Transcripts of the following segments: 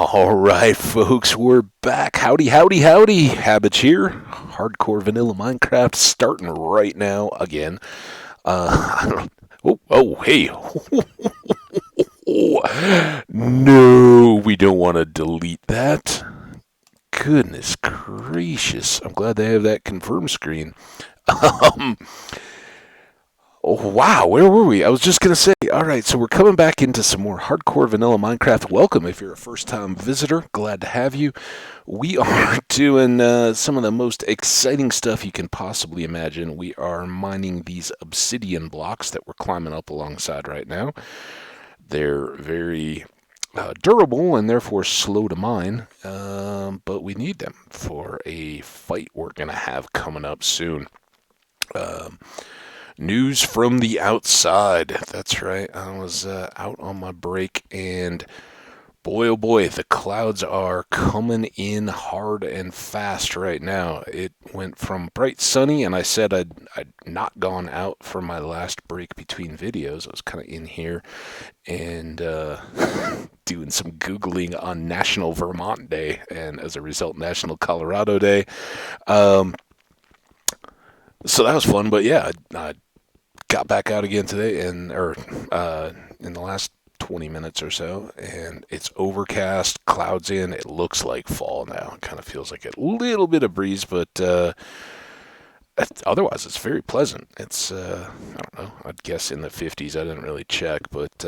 All right, folks, we're back. Howdy, howdy, howdy. Habits here. Hardcore vanilla Minecraft starting right now again. I don't. Hey. No, we don't want to delete that. Goodness gracious. I'm glad they have that confirm screen. Um, Oh, wow, where were we? I was just going to say, all right, so we're coming back into some more hardcore vanilla Minecraft. Welcome if you're a first time visitor. Glad to have you. We are doing some of the most exciting stuff you can possibly imagine. We are mining these obsidian blocks that we're climbing up alongside right now. They're very durable and therefore slow to mine, but we need them for a fight we're going to have coming up soon. Um, News from the outside. That's right. I was out on my break, and boy, oh boy, the clouds are coming in hard and fast right now. It went from bright sunny, and I said I'd not gone out for my last break between videos. I was kind of in here and doing some Googling on National Vermont Day, and as a result, National Colorado Day. Um, so that was fun, but yeah, I got back out again today, in the last 20 minutes or so, and it's overcast, clouds in. It looks like fall now. It kind of feels like a little bit of breeze, but otherwise it's very pleasant. It's I don't know. I'd guess in the 50s. I didn't really check, but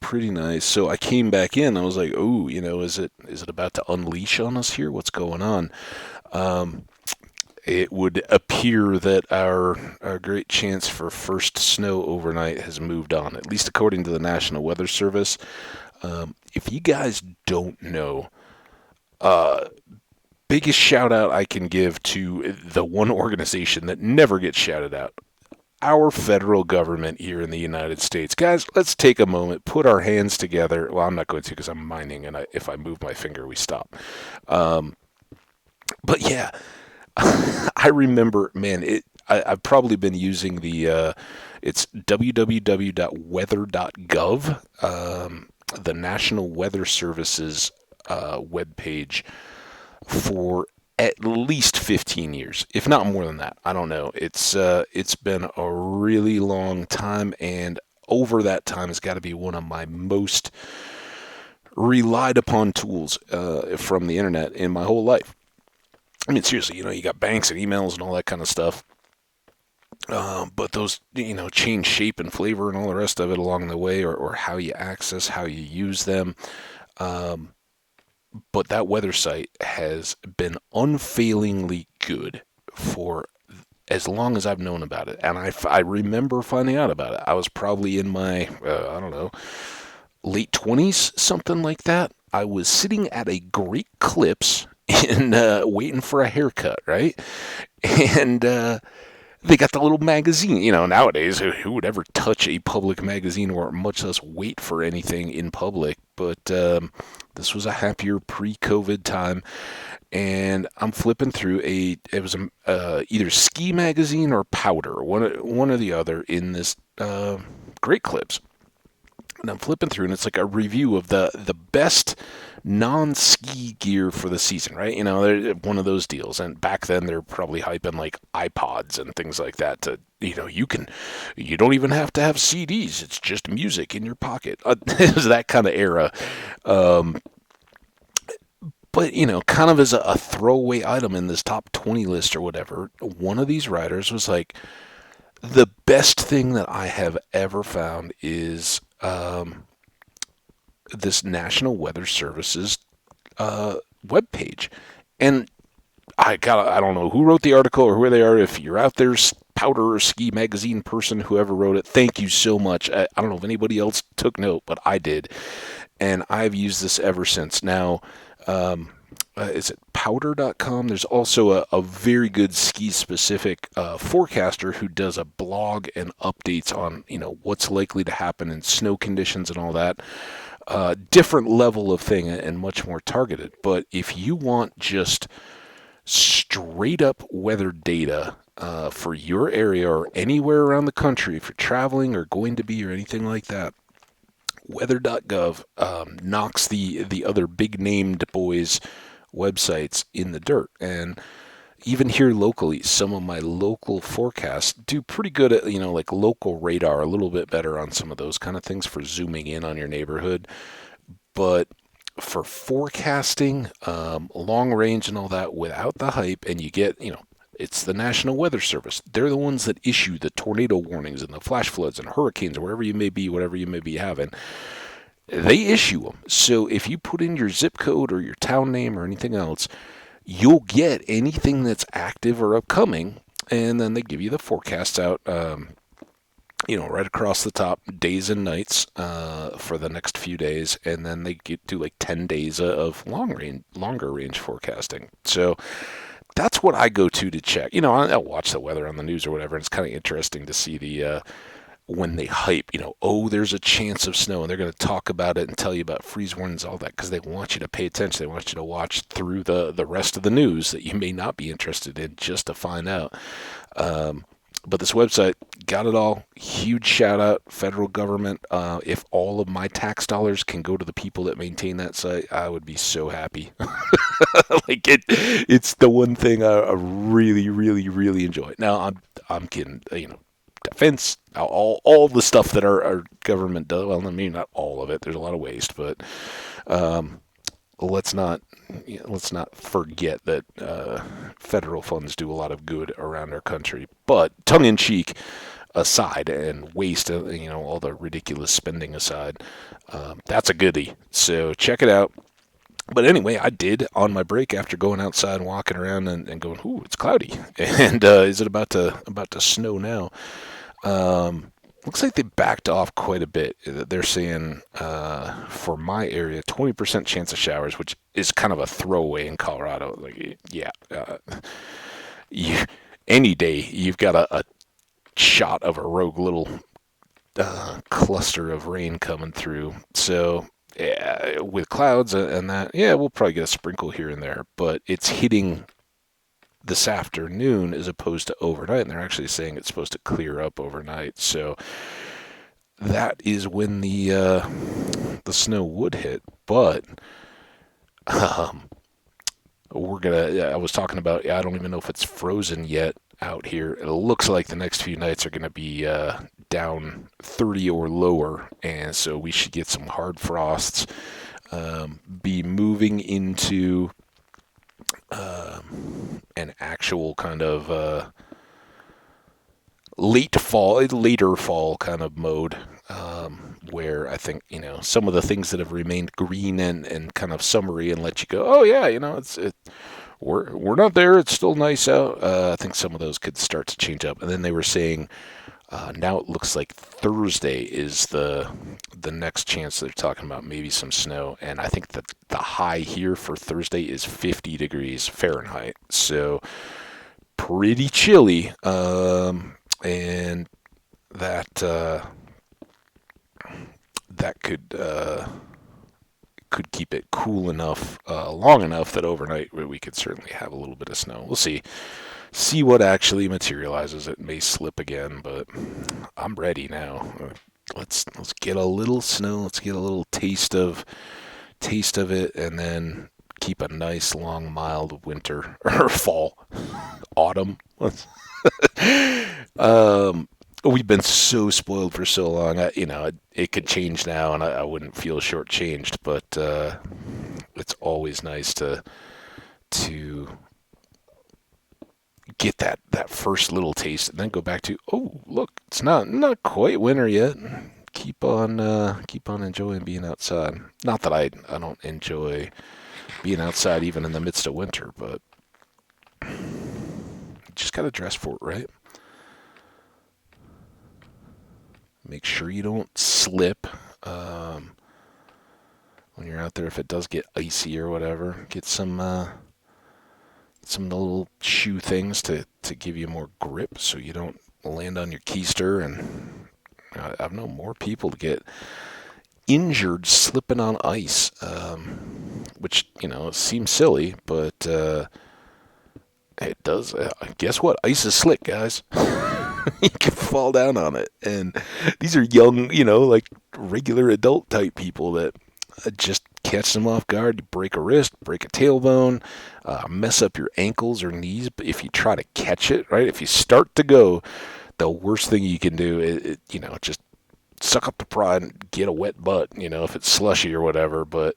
pretty nice. So I came back in. I was like, oh, is it about to unleash on us here? What's going on? Um, it would appear that our great chance for first snow overnight has moved on, at least according to the National Weather Service. If you guys don't know, uh, biggest shout out I can give to the one organization that never gets shouted out. Our federal government here in the United States. Guys, let's take a moment, put our hands together. Well, I'm not going to because I'm mining, and if I move my finger, we stop. Um, but yeah, I remember, man. I've probably been using it's www.weather.gov, the National Weather Service's webpage for at least 15 years, if not more than that. I don't know. It's been a really long time, and over that time, it's got to be one of my most relied upon tools from the internet in my whole life. I mean, seriously, you got banks and emails and all that kind of stuff. But those, change shape and flavor and all the rest of it along the way, or how you access, how you use them. Um, but that weather site has been unfailingly good for as long as I've known about it. And I remember finding out about it. I was probably in my, I don't know, late 20s, something like that. I was sitting at a Great Clips and waiting for a haircut, right? And they got the little magazine. Nowadays, who would ever touch a public magazine or much less wait for anything in public? But this was a happier pre-COVID time, and I'm flipping through it was either ski magazine or Powder, one or the other in this Great Clips. And I'm flipping through, and it's like a review of the best non-ski gear for the season, right? They're one of those deals. And back then, they're probably hyping like iPods and things like that. You don't even have to have CDs. It's just music in your pocket. It was that kind of era. Um, but kind of as a throwaway item in this top 20 list or whatever, one of these writers was like, the best thing that I have ever found is this National Weather Service's webpage. And I don't know who wrote the article or who they are. If you're out there, Powder or Ski Magazine person, whoever wrote it, thank you so much. I don't know if anybody else took note, but I did. And I've used this ever since. Now, is it powder.com? There's also a very good ski-specific forecaster who does a blog and updates on, what's likely to happen in snow conditions and all that. Different level of thing and much more targeted. But if you want just straight up weather data for your area or anywhere around the country, if you're traveling or going to be or anything like that, weather.gov knocks the other big named boys websites in the dirt. And even here locally, some of my local forecasts do pretty good at, like local radar, a little bit better on some of those kind of things for zooming in on your neighborhood. But for forecasting, long range and all that without the hype, and you get, it's the National Weather Service. They're the ones that issue the tornado warnings and the flash floods and hurricanes, wherever you may be, whatever you may be having. They issue them. So if you put in your zip code or your town name or anything else, you'll get anything that's active or upcoming. And then they give you the forecasts out, right across the top, days and nights for the next few days. And then they do like 10 days of longer range forecasting. So that's what I go to check. I'll watch the weather on the news or whatever. And it's kind of interesting to see the when they hype, there's a chance of snow, and they're going to talk about it and tell you about freeze warnings, all that, because they want you to pay attention. They want you to watch through the rest of the news that you may not be interested in just to find out. But this website got it all. Huge shout out, federal government. If all of my tax dollars can go to the people that maintain that site, I would be so happy. Like it's the one thing I really, really, really enjoy. Now I'm kidding. Defense, all the stuff that our government does. Well, I mean, not all of it. There's a lot of waste, but let's not forget that federal funds do a lot of good around our country. But tongue in cheek aside, and waste, all the ridiculous spending aside, that's a goodie. So check it out. But anyway, I did on my break after going outside and walking around and going, ooh, it's cloudy. And is it about to snow now? Looks like they backed off quite a bit. They're saying for my area, 20% chance of showers, which is kind of a throwaway in Colorado. Like, yeah, any day you've got a shot of a rogue little cluster of rain coming through. So yeah, with clouds and that, yeah, we'll probably get a sprinkle here and there, but it's hitting this afternoon as opposed to overnight, and they're actually saying it's supposed to clear up overnight. So that is when the snow would hit. But we're gonna. I was talking about. I don't even know if it's frozen yet out here. It looks like the next few nights are gonna be down 30 or lower, and so we should get some hard frosts. Be moving into an actual kind of later fall kind of mode, where I think, some of the things that have remained green and kind of summery and let you go, oh yeah, we're not there, it's still nice out. I think some of those could start to change up. And then they were saying now it looks like Thursday is the next chance they're talking about maybe some snow, and I think that the high here for Thursday is 50 degrees Fahrenheit, so pretty chilly, and that could keep it cool enough, long enough that overnight we could certainly have a little bit of snow. We'll see what actually materializes. It may slip again, but I'm ready now. Let's get a little snow. Let's get a little taste of it, and then keep a nice long mild winter or fall, autumn. We've been so spoiled for so long. It could change now, and I wouldn't feel shortchanged. But it's always nice to get that first little taste, and then go back to, oh look, it's not quite winter yet. Keep on enjoying being outside. Not that I don't enjoy being outside even in the midst of winter, but you just gotta dress for it, right? Make sure you don't slip when you're out there. If it does get icy or whatever, get some little shoe things to give you more grip so you don't land on your keister. And I've known more people to get injured slipping on ice, which, seems silly, but it does. Guess what? Ice is slick, guys. You can fall down on it. And these are young, like regular adult type people that just catch them off guard. You break a wrist, break a tailbone, mess up your ankles or knees. But if you try to catch it, right, if you start to go, the worst thing you can do is, just suck up the pride and get a wet butt, if it's slushy or whatever. But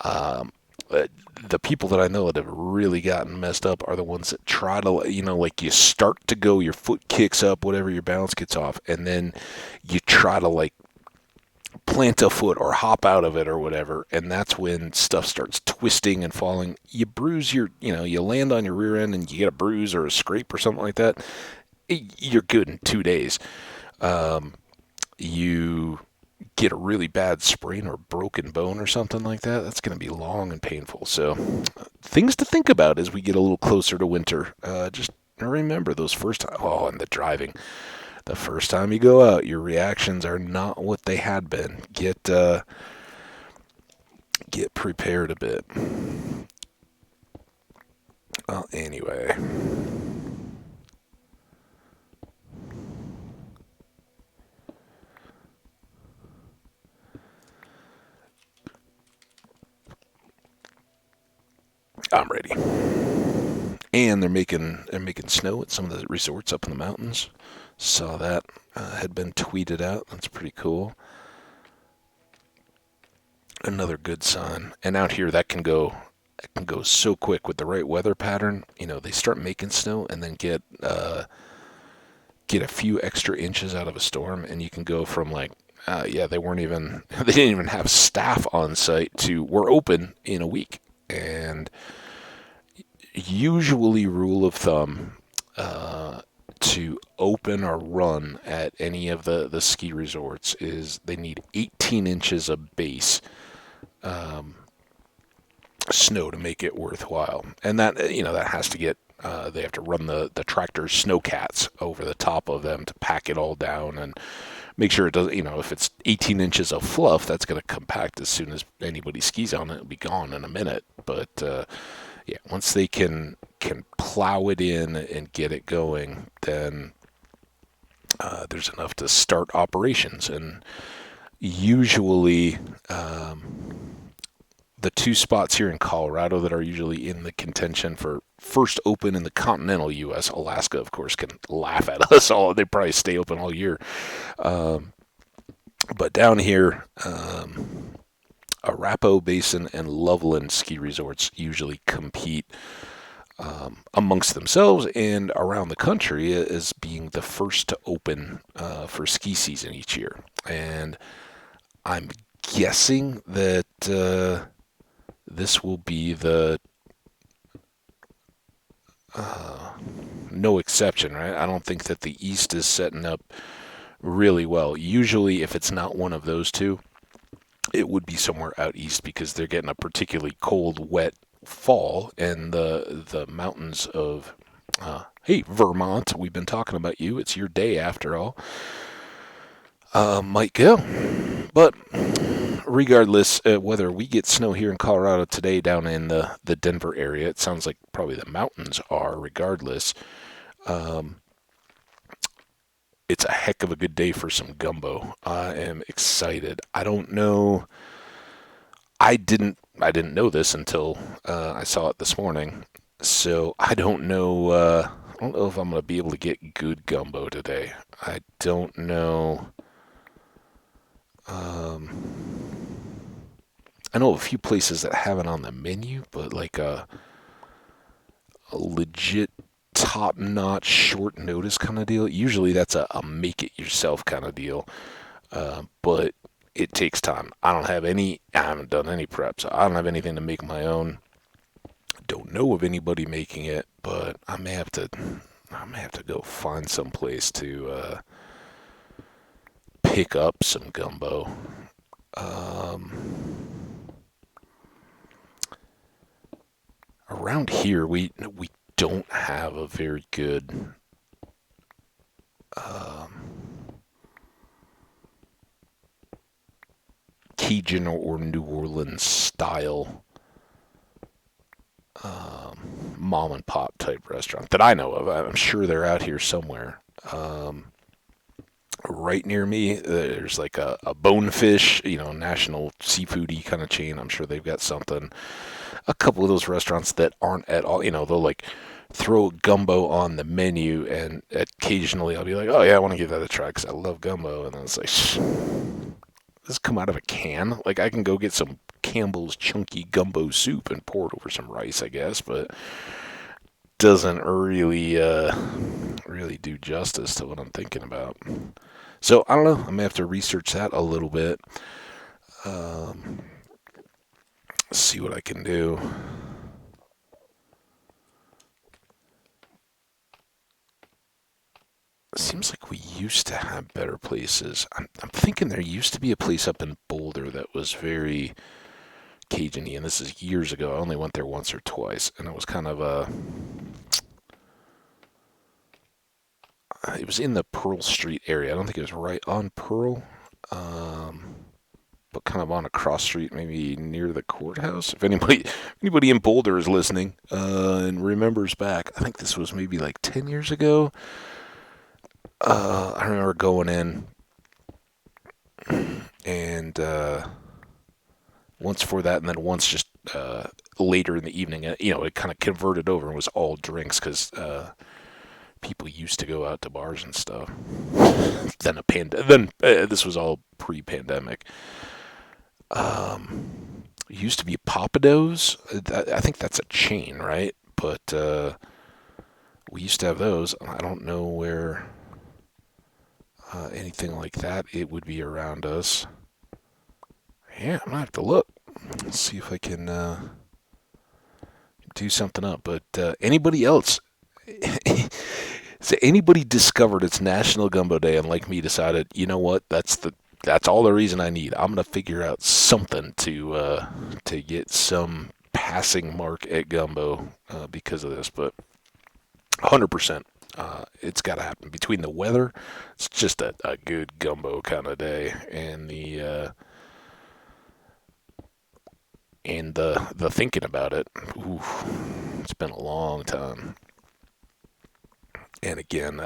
um, the people that I know that have really gotten messed up are the ones that try to, like you start to go, your foot kicks up, whatever, your balance gets off, and then you try to like plant a foot or hop out of it or whatever, and that's when stuff starts twisting and falling. You bruise you land on your rear end and you get a bruise or a scrape or something like that. You're good in 2 days. You get a really bad sprain or broken bone or something like that, that's going to be long and painful. So, things to think about as we get a little closer to winter. Just remember those first time. Oh, and the driving. The first time you go out, your reactions are not what they had been. Get prepared a bit. Well, anyway. I'm ready. And they're making snow at some of the resorts up in the mountains. Saw that had been tweeted out. That's pretty cool. Another good sign. And out here, that can go so quick with the right weather pattern. They start making snow and then get a few extra inches out of a storm, and you can go from like, yeah, they weren't even they didn't even have staff on site to we're open in a week. And usually, rule of thumb, to open or run at any of the ski resorts is they need 18 inches of base snow to make it worthwhile. And that has to get they have to run the tractor's snowcats over the top of them to pack it all down and make sure it doesn't, if it's 18 inches of fluff, that's going to compact as soon as anybody skis on it. It'll be gone in a minute. But yeah, once they can plow it in and get it going, then there's enough to start operations. And usually, the two spots here in Colorado that are usually in the contention for first open in the continental U.S. Alaska, of course, can laugh at us all. They probably stay open all year. But down here, Arapahoe Basin and Loveland ski resorts usually compete amongst themselves and around the country as being the first to open for ski season each year. And I'm guessing that this will be the no exception, right? I don't think that the East is setting up really well. Usually, if it's not one of those two, it would be somewhere out east because they're getting a particularly cold, wet fall, and the mountains of hey, Vermont, we've been talking about you. It's your day after all. Might go. But regardless, whether we get snow here in Colorado today down in the Denver area, it sounds like probably the mountains are regardless. It's a heck of a good day for some gumbo. I am excited. I don't know. I didn't know this until I saw it this morning. So I don't know. I don't know if I'm gonna be able to get good gumbo today. I don't know. I know of a few places that have it on the menu, but like a legit top-notch short notice kind of deal. Usually that's a make-it-yourself kind of deal, but it takes time. I haven't done any prep, so I don't have anything to make my own. Don't know of anybody making it, but I may have to go find some place to pick up some gumbo. Around here, we don't have a very good Cajun or New Orleans style mom and pop type restaurant that I know of. I'm sure they're out here somewhere. Right near me, there's like a bonefish, national seafoody kind of chain. I'm sure they've got something. A couple of those restaurants that aren't at all, they'll like throw gumbo on the menu, and occasionally I'll be like, oh yeah, I want to give that a try because I love gumbo. And then it's like, this come out of a can. Like I can go get some Campbell's chunky gumbo soup and pour it over some rice, I guess, but doesn't really do justice to what I'm thinking about. So I don't know. I'm gonna have to research that a little bit. Um, See what I can do. Seems like we used to have better places. I'm thinking there used to be a place up in Boulder that was very Cajun-y, and this is years ago. I only went there once or twice, and it was kind of a. It was in the Pearl Street area. I don't think it was right on Pearl, um, but kind of on a cross street, maybe near the courthouse. If anybody in Boulder is listening and remembers back, I think this was maybe like 10 years ago. I remember going in and once for that, and then once just later in the evening. It kind of converted over and was all drinks because people used to go out to bars and stuff. Then this was all pre-pandemic. It used to be Papados. I think that's a chain, right? But we used to have those. I don't know where anything like that it would be around us. Yeah, I'm gonna have to look. Let's see if I can do something up. But anybody else? So anybody discovered it's National Gumbo Day and like me decided, you know what? That's all the reason I need. I'm gonna figure out something to get some passing mark at gumbo because of this. But 100%, it's got to happen. Between the weather, it's just a good gumbo kind of day, and the thinking about it. Oof, it's been a long time. And again,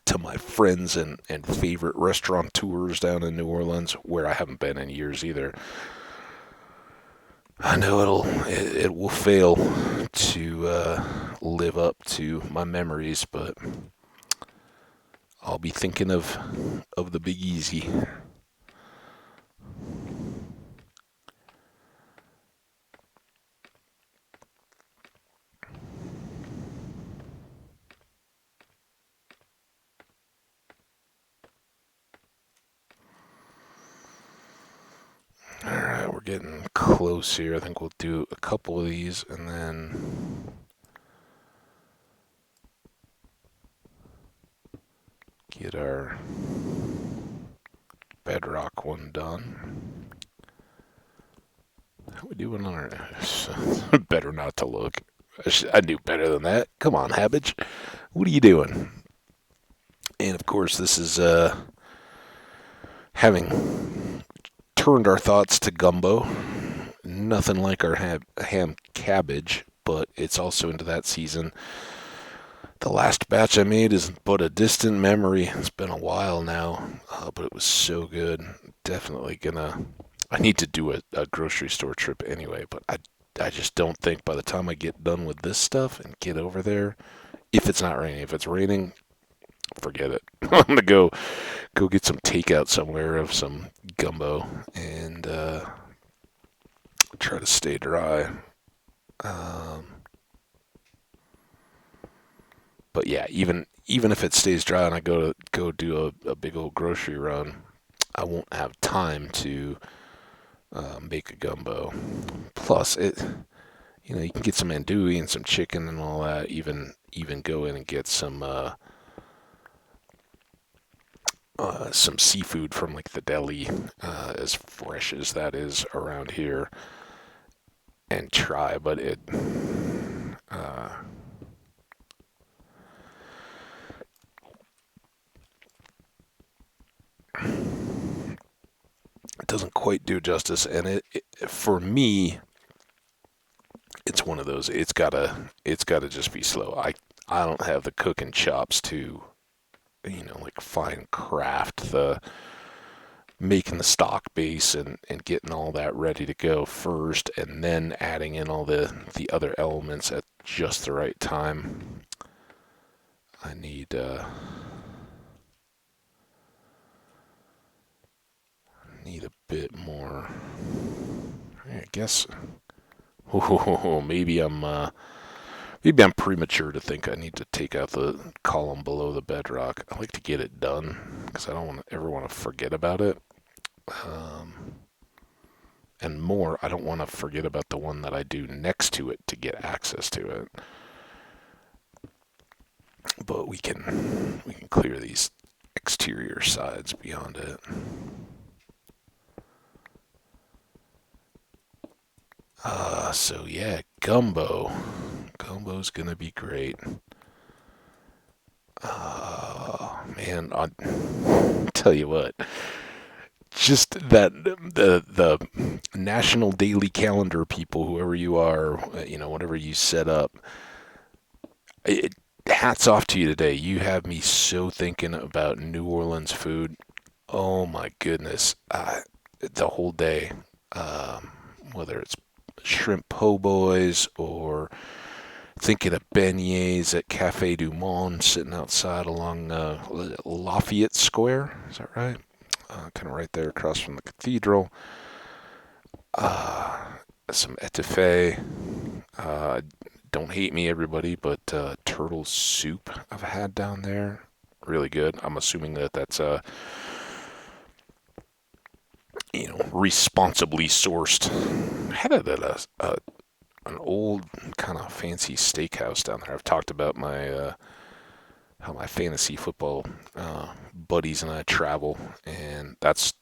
to my friends and favorite restaurateurs down in New Orleans, where I haven't been in years either. I know it will fail to live up to my memories, but I'll be thinking of the Big Easy. All right, we're getting close here. I think we'll do a couple of these and then get our bedrock one done. How we doing on our? Better not to look. I knew better than that. Come on, Habbage. What are you doing? And of course, this is having turned our thoughts to gumbo. Nothing like our ham cabbage, but it's also into that season. The last batch I made is but a distant memory. It's been a while now, but it was so good. Definitely gonna. I need to do a grocery store trip anyway, but I just don't think by the time I get done with this stuff and get over there, if it's not raining. If it's raining, forget it. I'm gonna go get some takeout somewhere of some gumbo and try to stay dry. Um, but yeah, even if it stays dry and I go do a big old grocery run, I won't have time to make a gumbo. Plus, you can get some andouille and some chicken and all that. Even go in and get some seafood from like the deli, as fresh as that is around here, and try. But uh, it doesn't quite do justice. And it for me, it's one of those. It's gotta just be slow. I don't have the cooking chops to, like fine craft the making the stock base and getting all that ready to go first, and then adding in all the other elements at just the right time. I need a bit more. I guess. Oh, maybe I'm premature to think I need to take out the column below the bedrock. I like to get it done because I don't ever want to forget about it. Um, and more, I don't want to forget about the one that I do next to it to get access to it. But we can clear these exterior sides beyond it. So yeah, Gumbo. Gumbo's gonna be great. Man, I'll tell you what. Just that the national daily calendar people, whoever you are, whatever you set up, it, hats off to you today. You have me so thinking about New Orleans food. Oh my goodness, the whole day. Um, whether it's shrimp po' boys or thinking of beignets at Cafe Du Monde sitting outside along Lafayette Square. Is that right? Kind of right there across from the cathedral. Uh, some etouffee. Don't hate me, everybody, but turtle soup I've had down there. Really good. I'm assuming that that's responsibly sourced. I had it at an old kind of fancy steakhouse down there. I've talked about my how my fantasy football buddies and I travel, and that's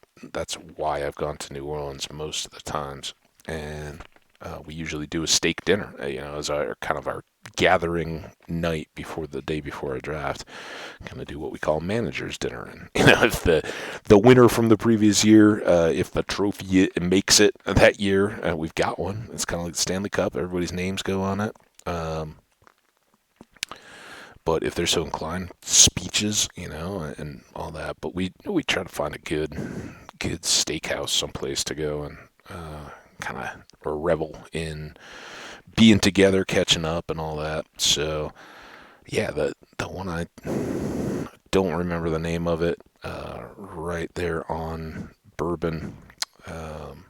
why I've gone to New Orleans most of the times. And we usually do a steak dinner, as our kind of our gathering night before the day before a draft. Kind of do what we call managers dinner, and if the winner from the previous year, if the trophy makes it that year, we've got one. It's kind of like the Stanley Cup. Everybody's names go on it. But if they're so inclined, speeches, and all that. But we try to find a good steakhouse someplace to go and kind of revel in being together, catching up, and all that. So yeah, the one I don't remember the name of it, right there on Bourbon, um,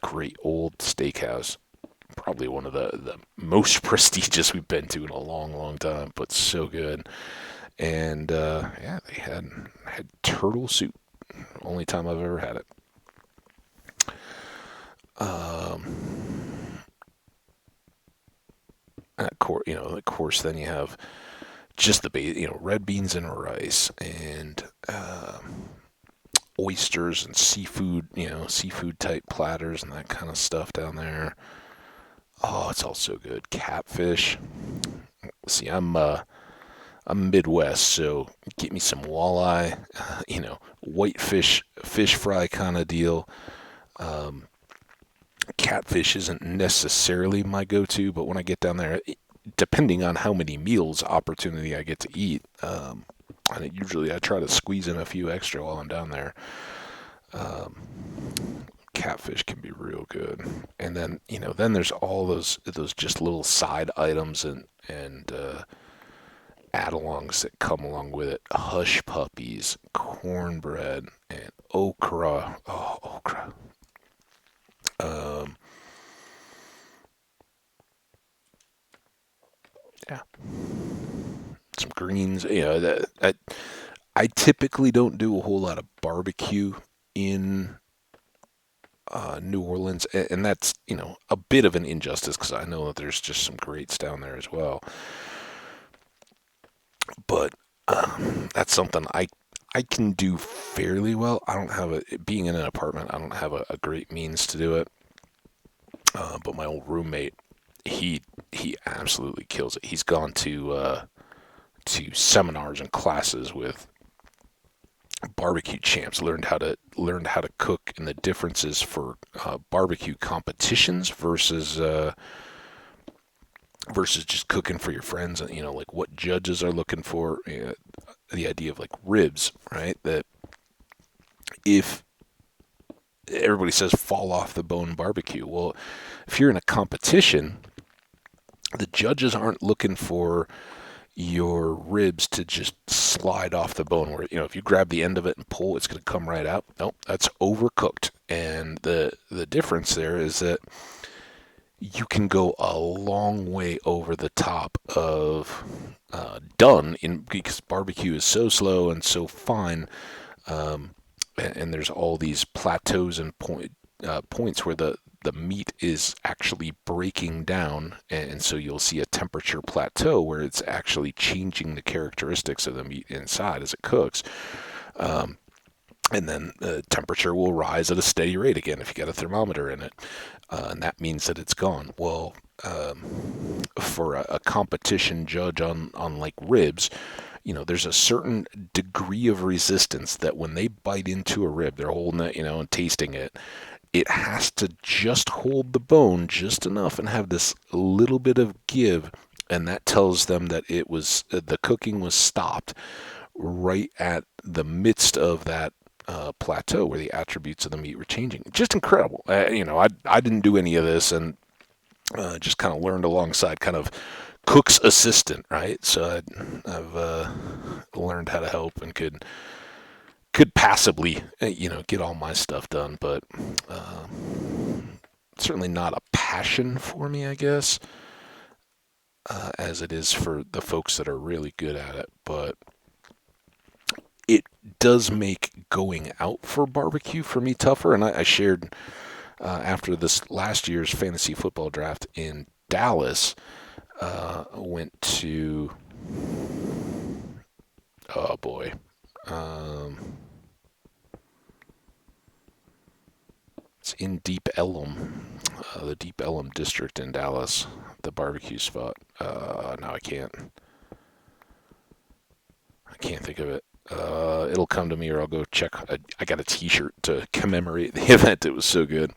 great old steakhouse. Probably one of the most prestigious we've been to in a long, long time, but so good. And yeah, they had turtle soup. Only time I've ever had it. And of course, then you have just the base, red beans and rice and oysters and seafood, seafood type platters and that kind of stuff down there. Oh, it's all so good. Catfish. See, I'm Midwest, so get me some walleye, whitefish, fish fry kind of deal. Um, Catfish isn't necessarily my go-to, but when I get down there, depending on how many meals opportunity I get to eat, and usually I try to squeeze in a few extra while I'm down there. Um, Catfish can be real good, and then there's all those just little side items and add-alongs that come along with it. Hush puppies, cornbread, and okra. Oh, okra. Um, yeah, some greens. I typically don't do a whole lot of barbecue in New Orleans, and that's a bit of an injustice because I know that there's just some greats down there as well. But that's something I can do fairly well. I don't have being in an apartment. I don't have a great means to do it. But my old roommate, he absolutely kills it. He's gone to seminars and classes with barbecue champs. Learned how to cook and the differences for barbecue competitions versus versus just cooking for your friends. You know, like what judges are looking for. The idea of like ribs, right? That if everybody says fall off the bone barbecue, well, if you're in a competition, the judges aren't looking for your ribs to just slide off the bone where, you know, if you grab the end of it and pull, it's going to come right out. Nope, that's overcooked. And the difference there is that you can go a long way over the top of done in because barbecue is so slow and so fine, and there's all these plateaus and points where the meat is actually breaking down, and so you'll see a temperature plateau where it's actually changing the characteristics of the meat inside as it cooks. And then the temperature will rise at a steady rate again if you got a thermometer in it, and that means that it's gone. Well, for a competition judge on like ribs, you know, there's a certain degree of resistance that when they bite into a rib, they're holding it, you know, and tasting it. It has to just hold the bone just enough and have this little bit of give, and that tells them that it was the cooking was stopped right at the midst of that plateau where the attributes of the meat were changing. Just incredible. You know, I didn't do any of this, and just kind of learned alongside kind of cook's assistant, right? So I've learned how to help and could passively, you know, get all my stuff done, but certainly not a passion for me, I guess, as it is for the folks that are really good at it. But it does make going out for barbecue for me tougher. And I shared after this last year's fantasy football draft in Dallas, went to, oh boy, it's in Deep Ellum, the Deep Ellum district in Dallas, the barbecue spot. Now I can't think of it. It'll come to me, or I'll go check. I got a T-shirt to commemorate the event. It was so good.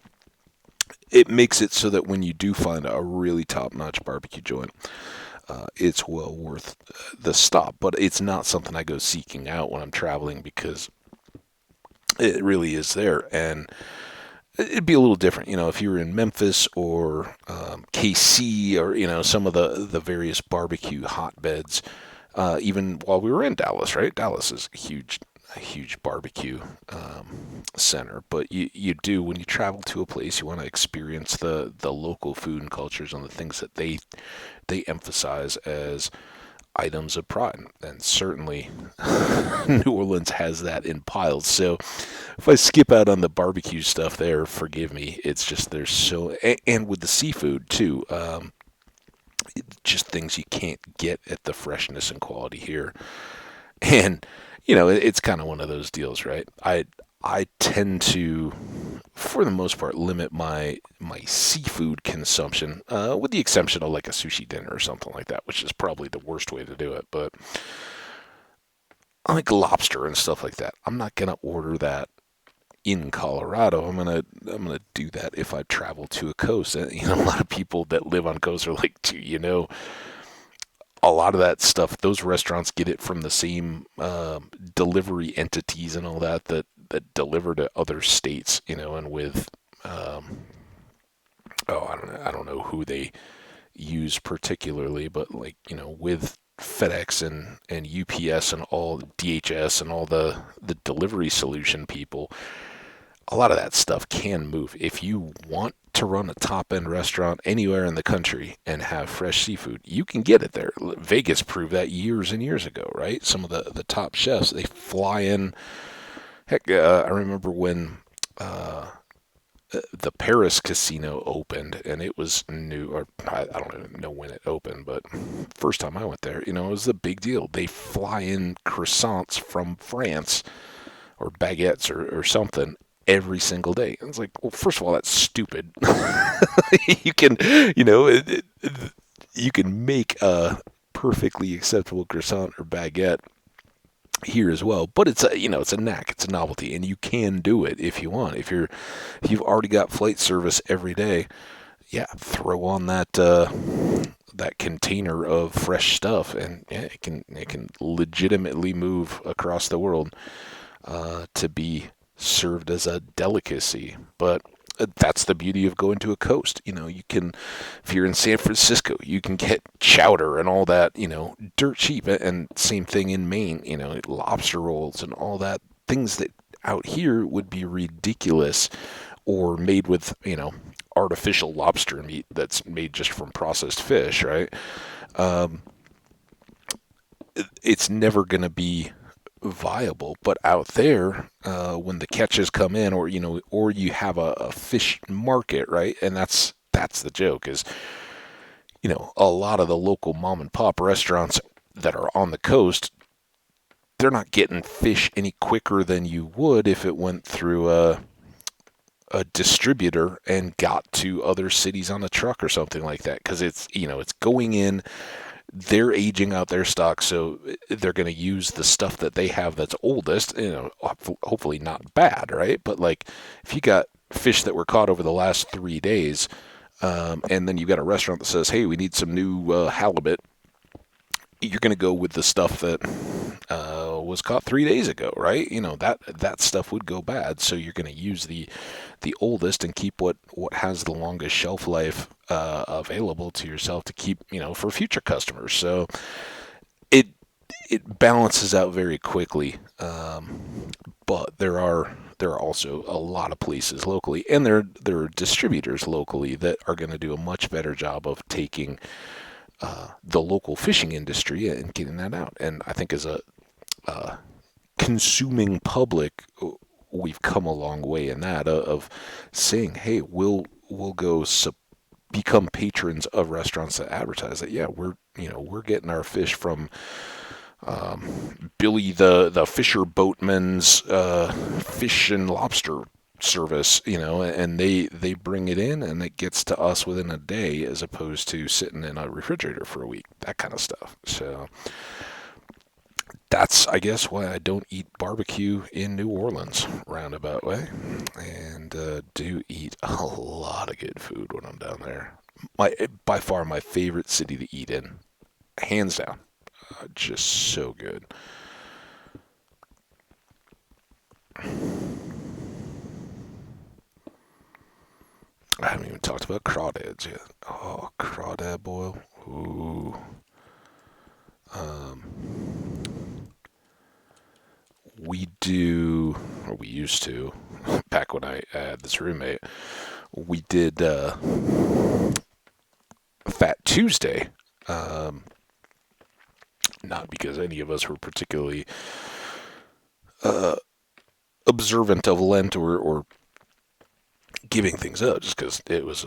It makes it so that when you do find a really top-notch barbecue joint, it's well worth the stop. But it's not something I go seeking out when I'm traveling because it really is there. And it'd be a little different, you know, if you were in Memphis or KC or, you know, some of the various barbecue hotbeds. Even while we were in Dallas, right? Dallas is a huge barbecue center. But you do, when you travel to a place, you want to experience the local food and cultures and the things that they emphasize as items of pride. And certainly New Orleans has that in piles. So if I skip out on the barbecue stuff there, forgive me. It's just there's so, and with the seafood too. Just things you can't get at the freshness and quality here. And, you know, it's kind of one of those deals, right? I tend to, for the most part, limit my seafood consumption, with the exception of like a sushi dinner or something like that, which is probably the worst way to do it. But I like lobster and stuff like that. I'm not gonna order that in Colorado. I'm gonna do that if I travel to a coast. And, you know, a lot of people that live on coasts are like, you know, a lot of that stuff, those restaurants get it from the same delivery entities and all that deliver to other states, you know, and with I don't know who they use particularly, but like, you know, with FedEx and UPS and all DHS and all the delivery solution people, a lot of that stuff can move. If you want to run a top-end restaurant anywhere in the country and have fresh seafood, you can get it there. Vegas proved that years and years ago, right? Some of the top chefs, they fly in. Heck, I remember when the Paris casino opened, and it was new, or I don't even know when it opened, but first time I went there, you know, it was a big deal. They fly in croissants from France, or baguettes or something, every single day. And it's like, well, first of all, that's stupid. You can, you know, you can make a perfectly acceptable croissant or baguette here as well, but it's a, you know, it's a knack, it's a novelty, and you can do it if you want. If you've already got flight service every day, yeah, throw on that container of fresh stuff, and yeah, it can legitimately move across the world to be served as a delicacy. But that's the beauty of going to a coast. You can, if you're in San Francisco, you can get chowder and all that, dirt cheap. And same thing in Maine, lobster rolls and all that. Things that out here would be ridiculous or made with, artificial lobster meat that's made just from processed fish, right? Um, it's never going to be viable. But out there, when the catches come in, or or you have a fish market, right? And that's the joke is, a lot of the local mom and pop restaurants that are on the coast, they're not getting fish any quicker than you would if it went through a distributor and got to other cities on a truck or something like that, because it's going in, they're aging out their stock, so they're going to use the stuff that they have that's oldest, hopefully not bad, right? But like, if you got fish that were caught over the last 3 days, and then you got a restaurant that says, hey, we need some new halibut, you're going to go with the stuff that was caught 3 days ago, right? That stuff would go bad, so you're going to use the oldest and keep what has the longest shelf life available to yourself to keep, for future customers. So it it balances out very quickly. But there are also a lot of places locally, and there are distributors locally that are going to do a much better job of taking the local fishing industry and getting that out. And I think as a consuming public, we've come a long way in that of saying, hey, we'll go become patrons of restaurants that advertise that. Yeah, we're getting our fish from Billy the fisher boatman's fish and lobster service, and they bring it in and it gets to us within a day as opposed to sitting in a refrigerator for a week, that kind of stuff. So that's, I guess, why I don't eat barbecue in New Orleans, roundabout way, and do eat a lot of good food when I'm down there. By far my favorite city to eat in, hands down. Just so good. I haven't even talked about crawdads yet. Oh, crawdad boil. Ooh. We do, or we used to, back when I had this roommate, we did Fat Tuesday. Um, Not because any of us were particularly uh, observant of Lent or giving things up, just because it was,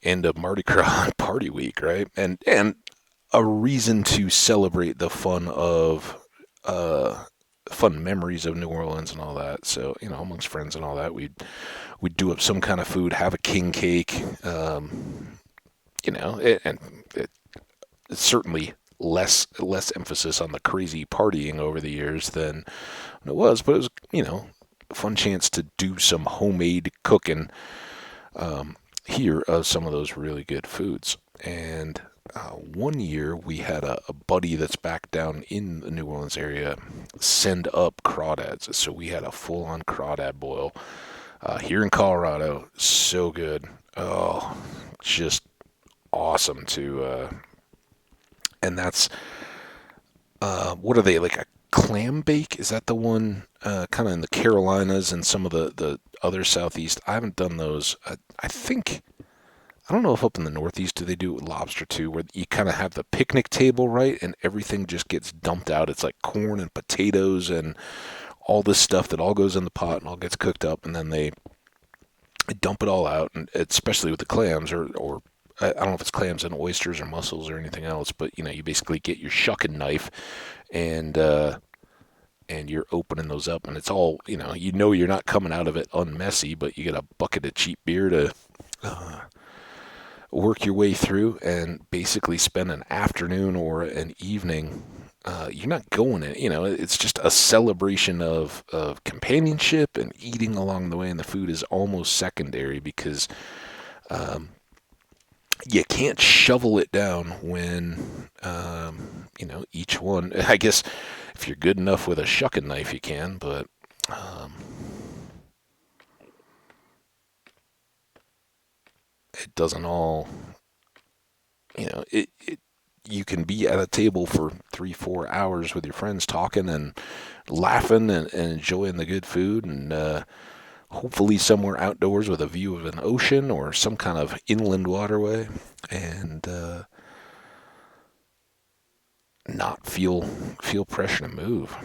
end of Mardi Gras party week, right? And a reason to celebrate the fun memories of New Orleans and all that. So, amongst friends and all that, we'd do up some kind of food, have a king cake, and it's certainly less emphasis on the crazy partying over the years than it was, but it was, a fun chance to do some homemade cooking here of some of those really good foods. And one year we had a buddy that's back down in the New Orleans area send up crawdads. So we had a full on crawdad boil here in Colorado. So good. Oh, just awesome and that's, what are they, like a clam bake? Is that the one kind of in the Carolinas and some of the other southeast? I haven't done those. I think, I don't know if up in the Northeast do they do it with lobster too, where you kind of have the picnic table, right? And everything just gets dumped out. It's like corn and potatoes and all this stuff that all goes in the pot and all gets cooked up, and then they dump it all out, and especially with the clams or I don't know if it's clams and oysters or mussels or anything else, but you basically get your shucking knife and you're opening those up, and it's all you're not coming out of it unmessy, but you get a bucket of cheap beer to uh, work your way through and basically spend an afternoon or an evening. You're not going in, it's just a celebration of companionship and eating along the way, and the food is almost secondary because you can't shovel it down when, each one, I guess if you're good enough with a shucking knife, you can, but um, it doesn't all, you can be at a table for 3, 4 hours with your friends talking and laughing and enjoying the good food and hopefully somewhere outdoors with a view of an ocean or some kind of inland waterway and not feel pressure to move.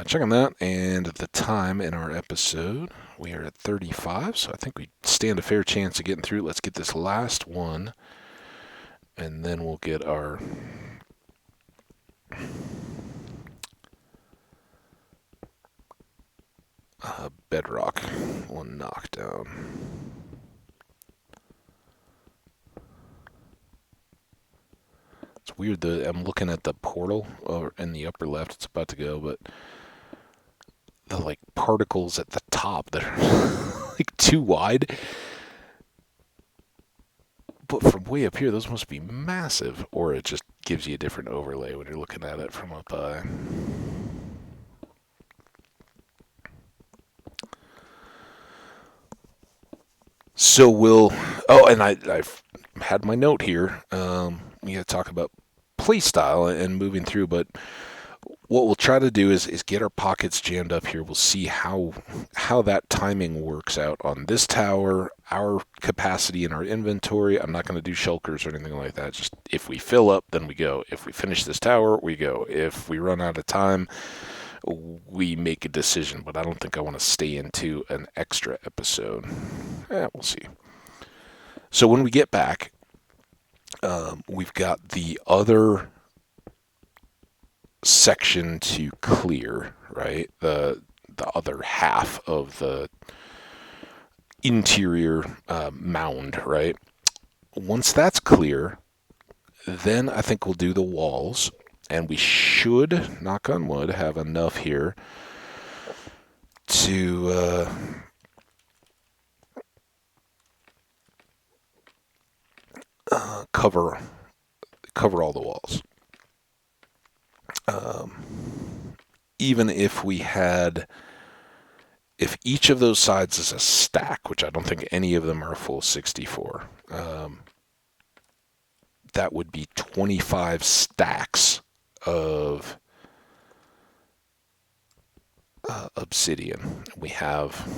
Checking that and the time in our episode, we are at 35, so I think we stand a fair chance of getting through. Let's get this last one, and then we'll get our bedrock one knocked down. It's weird that I'm looking at the portal or in the upper left. It's about to go, but the like particles at the top that are like too wide. But from way up here, those must be massive, or it just gives you a different overlay when you're looking at it from up high. So we'll. Oh, and I've had my note here. We got to talk about playstyle and moving through, but what we'll try to do is get our pockets jammed up here. We'll see how that timing works out on this tower, our capacity in our inventory. I'm not going to do shulkers or anything like that. Just if we fill up, then we go. If we finish this tower, we go. If we run out of time, we make a decision. But I don't think I want to stay into an extra episode. We'll see. So when we get back, we've got the other section to clear, right? The other half of the interior mound, right? Once that's clear, then I think we'll do the walls, and we should, knock on wood, have enough here to cover all the walls. Even if we had, if each of those sides is a stack, which I don't think any of them are a full 64, that would be 25 stacks of obsidian. We have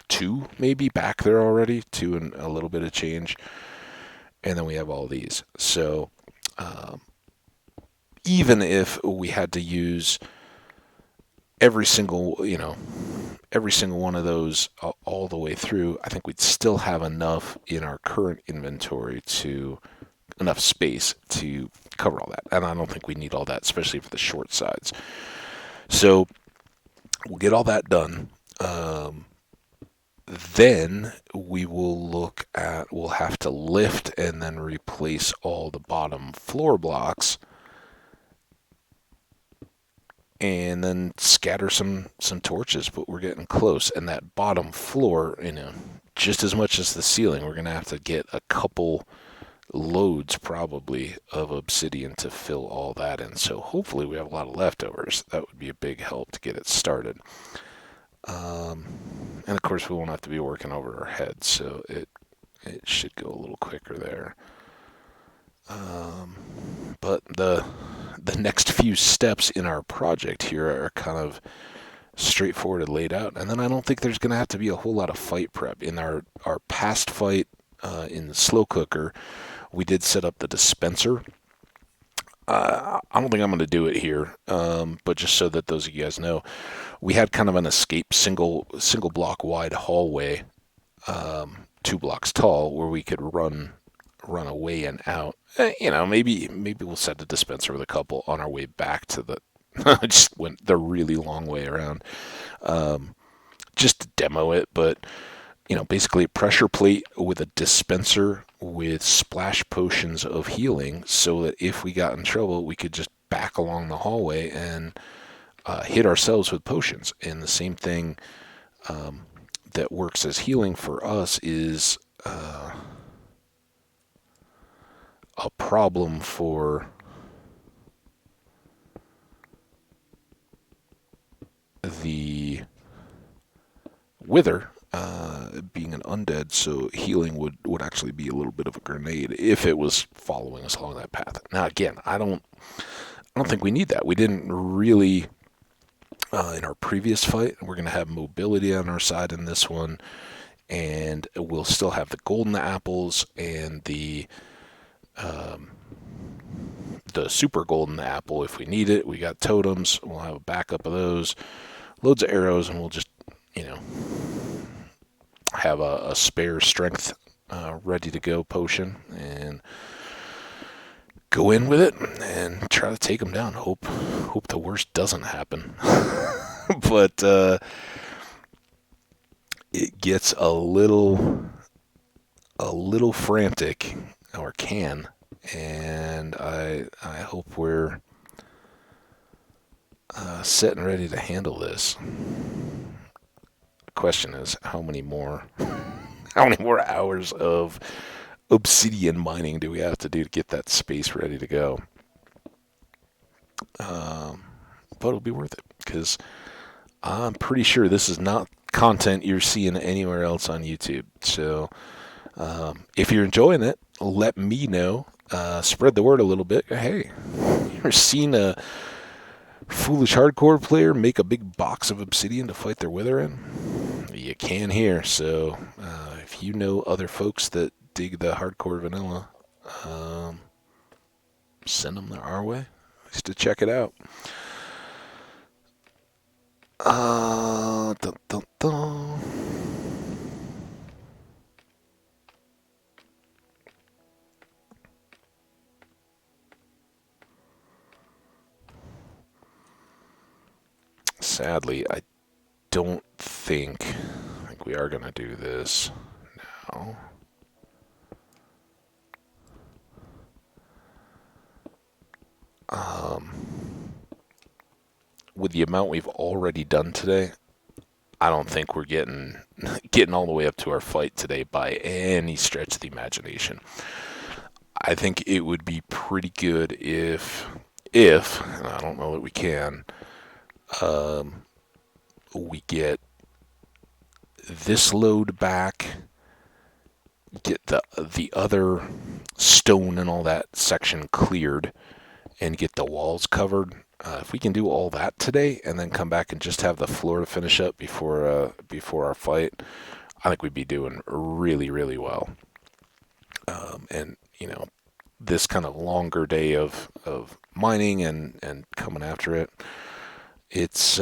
2 maybe back there already, 2 and a little bit of change, and then we have all these. So even if we had to use every single one of those all the way through, I think we'd still have enough in our current inventory enough space to cover all that. And I don't think we need all that, especially for the short sides. So we'll get all that done. Then we'll have to lift and then replace all the bottom floor blocks and then scatter some torches, but we're getting close. And that bottom floor, just as much as the ceiling, we're going to have to get a couple loads probably of obsidian to fill all that in. So hopefully we have a lot of leftovers. That would be a big help to get it started. And of course we won't have to be working over our heads, so it should go a little quicker there. But the next few steps in our project here are kind of straightforward and laid out. And then I don't think there's going to have to be a whole lot of fight prep. In our past fight in the slow cooker, we did set up the dispenser. I don't think I'm going to do it here, but just so that those of you guys know, we had kind of an escape single block wide hallway, 2 blocks tall, where we could run away and out. Maybe we'll set the dispenser with a couple on our way back to the. Just went the really long way around, just to demo it. But basically a pressure plate with a dispenser with splash potions of healing, so that if we got in trouble, we could just back along the hallway and hit ourselves with potions. And the same thing that works as healing for us is a problem for the Wither being an undead, so healing would actually be a little bit of a grenade if it was following us along that path. Now, again, I don't think we need that. We didn't really in our previous fight. We're going to have mobility on our side in this one, and we'll still have the golden apples and the super golden apple if we need it. We got totems. We'll have a backup of those. Loads of arrows, and we'll just, have a spare strength ready to go potion and go in with it and try to take them down. Hope the worst doesn't happen. But it gets a little frantic, or can, and I hope we're set and ready to handle this. The question is, how many more hours of obsidian mining do we have to do to get that space ready to go? But it'll be worth it, because I'm pretty sure this is not content you're seeing anywhere else on YouTube. So if you're enjoying it, let me know. Spread the word a little bit. Hey, you ever seen a foolish hardcore player make a big box of obsidian to fight their wither in? You can here. So if you know other folks that dig the hardcore vanilla, send them our way just to check it out. Dun, dun, dun. Sadly, I think we are going to do this now. With the amount we've already done today, I don't think we're getting all the way up to our fight today by any stretch of the imagination. I think it would be pretty good if, and I don't know that we can, we get this load back, get the other stone and all that section cleared, and get the walls covered. If we can do all that today and then come back and just have the floor to finish up before our fight, I think we'd be doing really, really well. And this kind of longer day of mining and coming after it, it's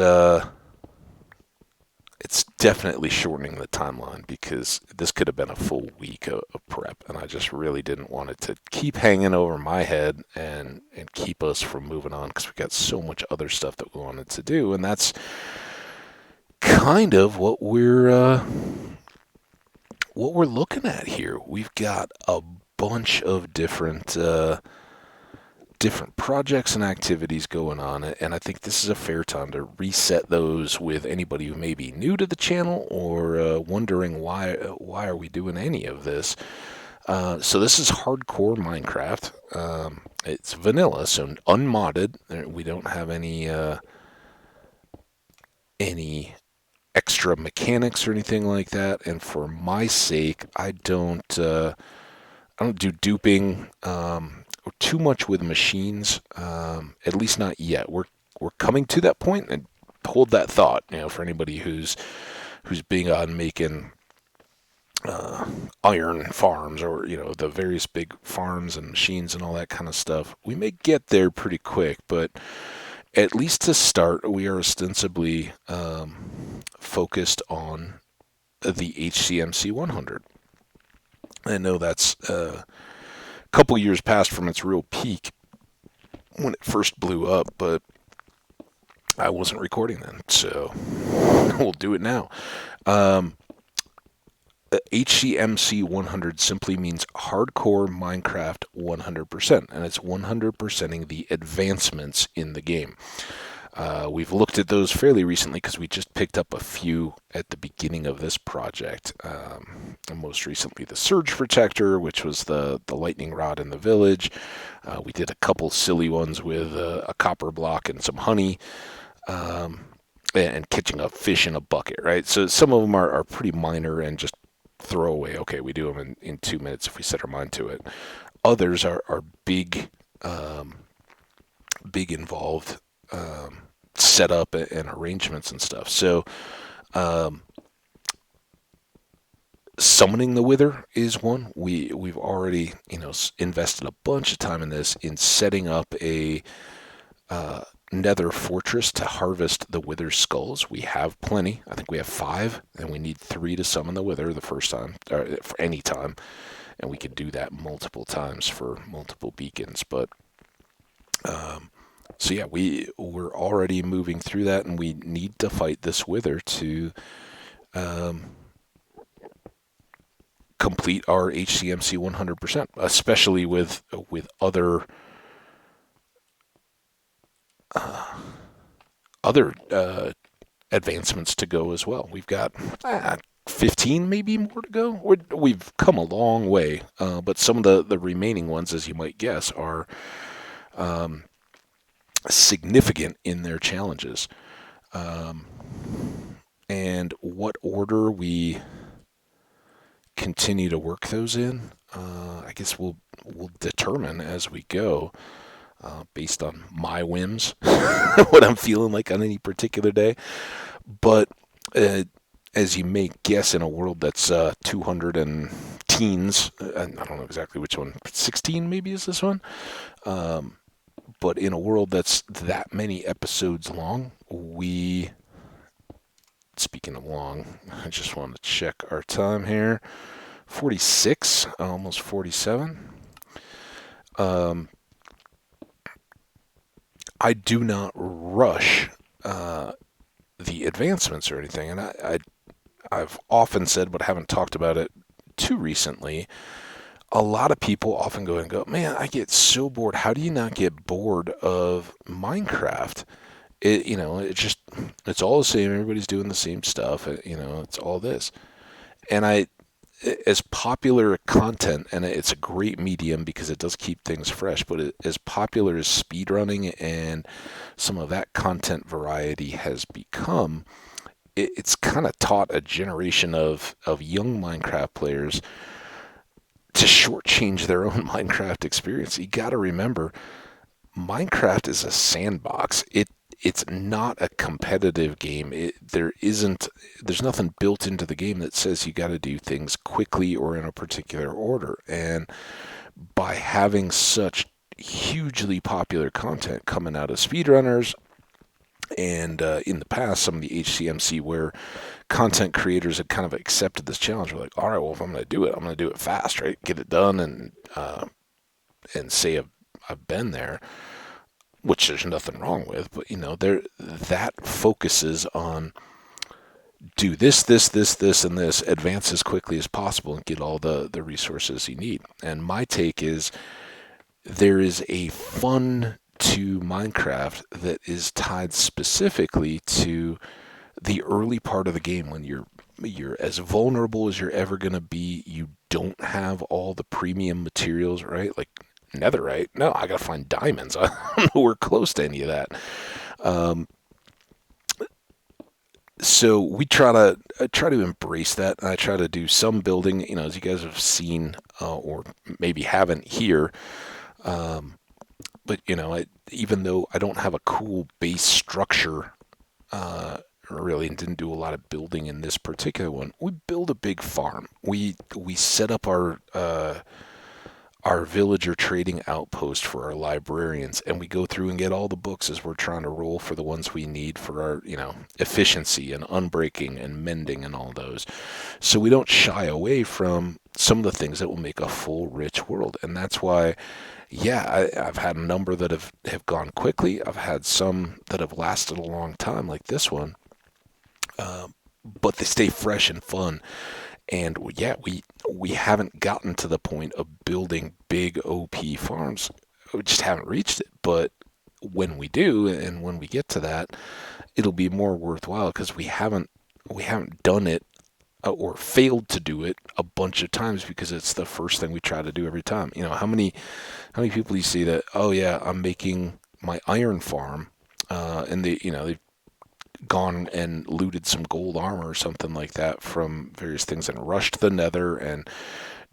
definitely shortening the timeline, because this could have been a full week of prep, and I just really didn't want it to keep hanging over my head and keep us from moving on, because we got so much other stuff that we wanted to do, and that's kind of what we're looking at here. We've got a bunch of different projects and activities going on, and I think this is a fair time to reset those with anybody who may be new to the channel or wondering why are we doing any of this. So this is hardcore Minecraft. It's vanilla, so unmodded. We don't have any extra mechanics or anything like that. And for my sake, I don't do duping too much with machines, at least not yet. We're coming to that point, and hold that thought, for anybody who's big on making iron farms, or the various big farms and machines and all that kind of stuff. We may get there pretty quick, but at least to start, we are ostensibly focused on the HCMC 100. I know that's couple years passed from its real peak when it first blew up, but I wasn't recording then, so we'll do it now. HCMC 100 simply means Hardcore Minecraft 100%, and it's 100%ing the advancements in the game. We've looked at those fairly recently because we just picked up a few at the beginning of this project. And most recently, the surge protector, which was the lightning rod in the village. We did a couple silly ones with a copper block and some honey. Um, and catching a fish in a bucket, right? So some of them are pretty minor and just throw away. Okay, we do them in 2 minutes if we set our mind to it. Others are big, big involved setup and arrangements and stuff. So um, summoning the Wither is one. We've already invested a bunch of time in this in setting up a nether fortress to harvest the Wither skulls. We have plenty. I think we have 5, and we need 3 to summon the Wither the first time, or for any time. And we could do that multiple times for multiple beacons. But so yeah, we're already moving through that, and we need to fight this Wither to um, complete our HCMC 100%, especially with other advancements to go as well. We've got 15 maybe more to go. We've come a long way, but some of the remaining ones, as you might guess, are um, significant in their challenges. Um, and what order we continue to work those in, I guess we'll determine as we go, based on my whims, what I'm feeling like on any particular day. But uh, as you may guess, in a world that's 200 and teens, I don't know exactly which one, 16 maybe is this one. Um, but in a world that's that many episodes long, speaking of long, I just want to check our time here. 46, almost 47. Um, I do not rush the advancements or anything, and I've often said, but haven't talked about it too recently. A lot of people often go and go, man, I get so bored. How do you not get bored of Minecraft? It's all the same. Everybody's doing the same stuff. It's all this. And as popular content, and it's a great medium because it does keep things fresh, but as popular as speedrunning and some of that content variety has become, it's kind of taught a generation of young Minecraft players to shortchange their own Minecraft experience. You got to remember, Minecraft is a sandbox. It's not a competitive game. There's nothing built into the game that says you got to do things quickly or in a particular order. And by having such hugely popular content coming out of speedrunners, and in the past, some of the HCMC where content creators had kind of accepted this challenge. We're like, all right, well, if I'm going to do it, I'm going to do it fast, right? Get it done, and say I've been there, which there's nothing wrong with. But there that focuses on do this, and this, advance as quickly as possible, and get all the resources you need. And my take is there is a fun to Minecraft that is tied specifically to the early part of the game when you're as vulnerable as you're ever going to be. You don't have all the premium materials, right? Like netherite. No, I got to find diamonds. I don't know we're close to any of that. Um, so we try to embrace that. I try to do some building, as you guys have seen, or maybe haven't here. Um, but even though I don't have a cool base structure, really, and didn't do a lot of building in this particular one, we build a big farm. We set up our villager trading outpost for our librarians, and we go through and get all the books as we're trying to roll for the ones we need for our efficiency and unbreaking and mending and all those. So we don't shy away from some of the things that will make a full rich world. And that's why, yeah, I've had a number that have gone quickly. I've had some that have lasted a long time, like this one. But they stay fresh and fun. And yeah, we haven't gotten to the point of building big OP farms. We just haven't reached it. But when we do, and when we get to that, it'll be more worthwhile because we haven't done it or failed to do it a bunch of times because it's the first thing we try to do every time. How many people do you see that? Oh yeah, I'm making my iron farm, and they've gone and looted some gold armor or something like that from various things and rushed the Nether and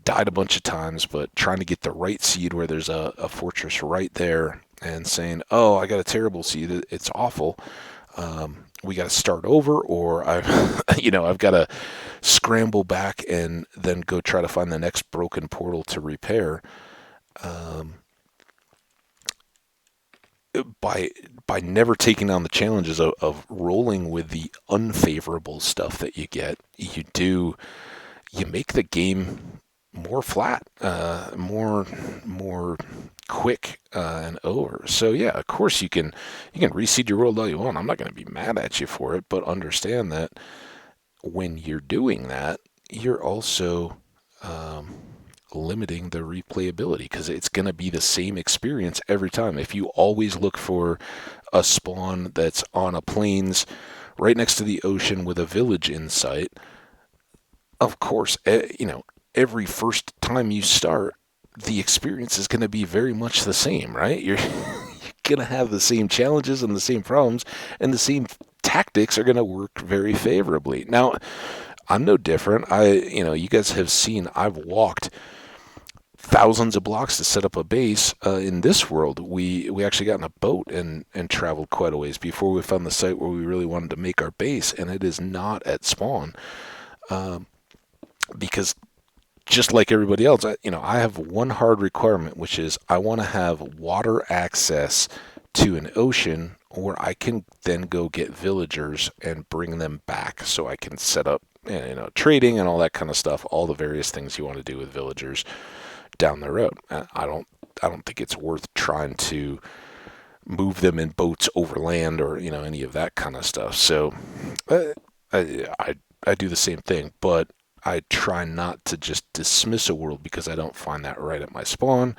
died a bunch of times, but trying to get the right seed where there's a fortress right there and saying, "Oh, I got a terrible seed. It's awful. We got to start over," or I've got to scramble back and then go try to find the next broken portal to repair. Um, by by never taking on the challenges of rolling with the unfavorable stuff that you get, you make the game more flat, more quick, and over. So yeah, of course you can reseed your world all you want. I'm not going to be mad at you for it, but understand that when you're doing that, you're also um, limiting the replayability because it's going to be the same experience every time. If you always look for a spawn that's on a plains right next to the ocean with a village in sight, of course, every first time you start, the experience is going to be very much the same, right? You're going to have the same challenges and the same problems, and the same tactics are going to work very favorably. Now, I'm no different. You guys have seen I've walked thousands of blocks to set up a base. In this world, we actually got in a boat and traveled quite a ways before we found the site where we really wanted to make our base, and it is not at spawn. Um, because just like everybody else, I have one hard requirement, which is I want to have water access to an ocean where I can then go get villagers and bring them back so I can set up, trading and all that kind of stuff, all the various things you want to do with villagers down the road. I don't think it's worth trying to move them in boats over land or any of that kind of stuff. So uh, I do the same thing, but I try not to just dismiss a world because I don't find that right at my spawn,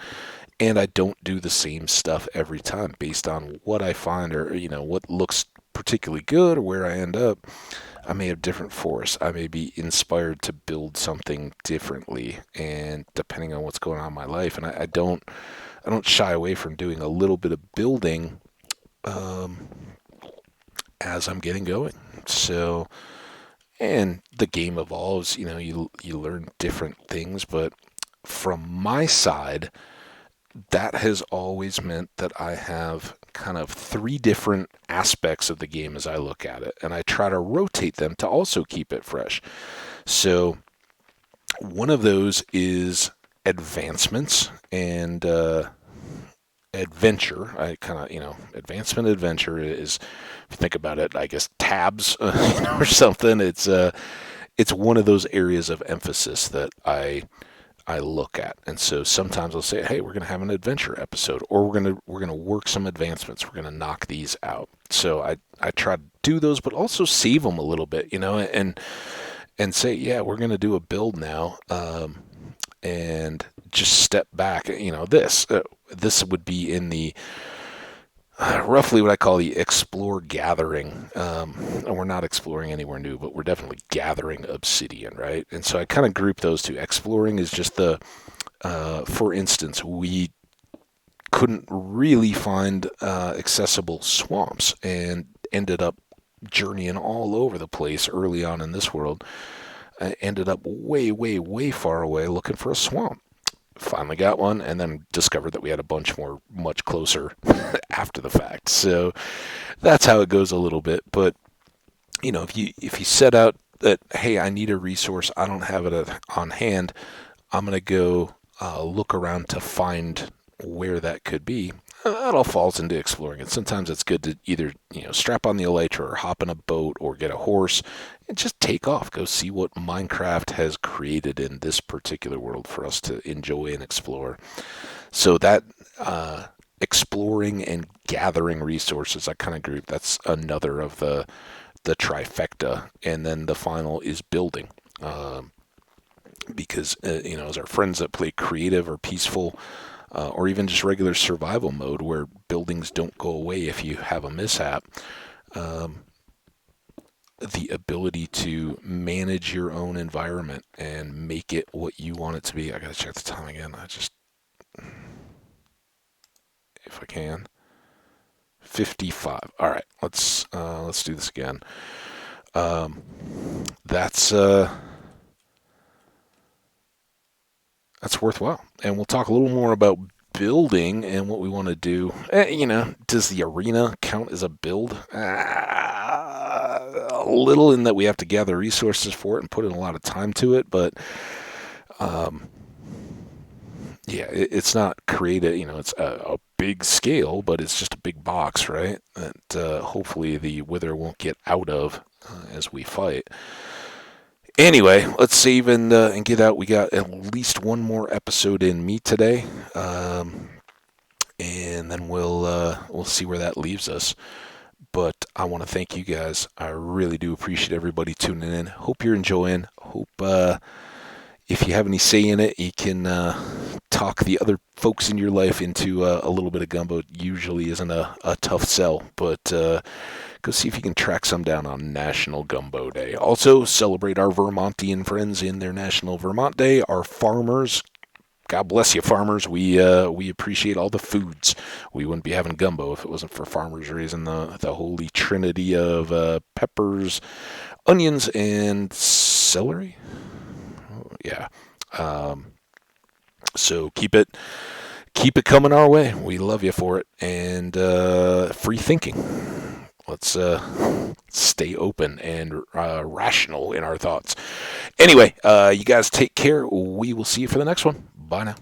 and I don't do the same stuff every time based on what I find or what looks particularly good or where I end up. I may have different forests. I may be inspired to build something differently, and depending on what's going on in my life, and I don't shy away from doing a little bit of building um, as I'm getting going. So, and the game evolves. You learn different things, but from my side, that has always meant that I have kind of three different aspects of the game as I look at it, and I try to rotate them to also keep it fresh. So one of those is advancements and adventure. I kind of, advancement adventure is, if you think about it, I guess tabs or something. It's one of those areas of emphasis that I look at. And so sometimes I'll say, hey, we're going to have an adventure episode, or we're going to work some advancements. We're going to knock these out. So I try to do those, but also save them a little bit, and say, yeah, we're going to do a build now, and just step back. This would be in the roughly what I call the explore gathering. And we're not exploring anywhere new, but we're definitely gathering obsidian, right? And so I kind of group those two. Exploring is just for instance, we couldn't really find accessible swamps and ended up journeying all over the place early on in this world. I ended up way, way, way far away looking for a swamp. Finally got one, and then discovered that we had a bunch more much closer after the fact. So that's how it goes a little bit. But if you set out that, hey, I need a resource, I don't have it on hand, I'm gonna go look around to find where that could be. That all falls into exploring. And sometimes it's good to either strap on the elytra or hop in a boat or get a horse and just take off. Go see what Minecraft has created in this particular world for us to enjoy and explore. So that exploring and gathering resources, I kind of group. That's another of the trifecta, and then the final is building. Because as our friends that play creative or peaceful, or even just regular survival mode where buildings don't go away if you have a mishap. Um, the ability to manage your own environment and make it what you want it to be. I gotta check the time again. If I can, 55. All right, let's do this again. Um, that's that's worthwhile, and we'll talk a little more about building and what we want to do. Does the arena count as a build? A little, in that we have to gather resources for it and put in a lot of time to it, but um, yeah, it's not created. It's a big scale, but it's just a big box, right? That hopefully the wither won't get out of as we fight. Anyway, let's save and get out. We got at least one more episode in me today, and then we'll see where that leaves us. But I want to thank you guys. I really do appreciate everybody tuning in. Hope you're enjoying. Hope if you have any say in it, you can talk the other folks in your life into a little bit of gumbo. It usually isn't a tough sell, but go see if you can track some down on National Gumbo Day. Also, celebrate our Vermontian friends in their National Vermont Day. Our farmers, God bless you, farmers. We appreciate all the foods. We wouldn't be having gumbo if it wasn't for farmers raising the holy trinity of peppers, onions, and celery. Yeah. So keep it coming our way. We love you for it, and free thinking. Let's stay open and rational in our thoughts. Anyway, you guys take care. We will see you for the next one. Bye now.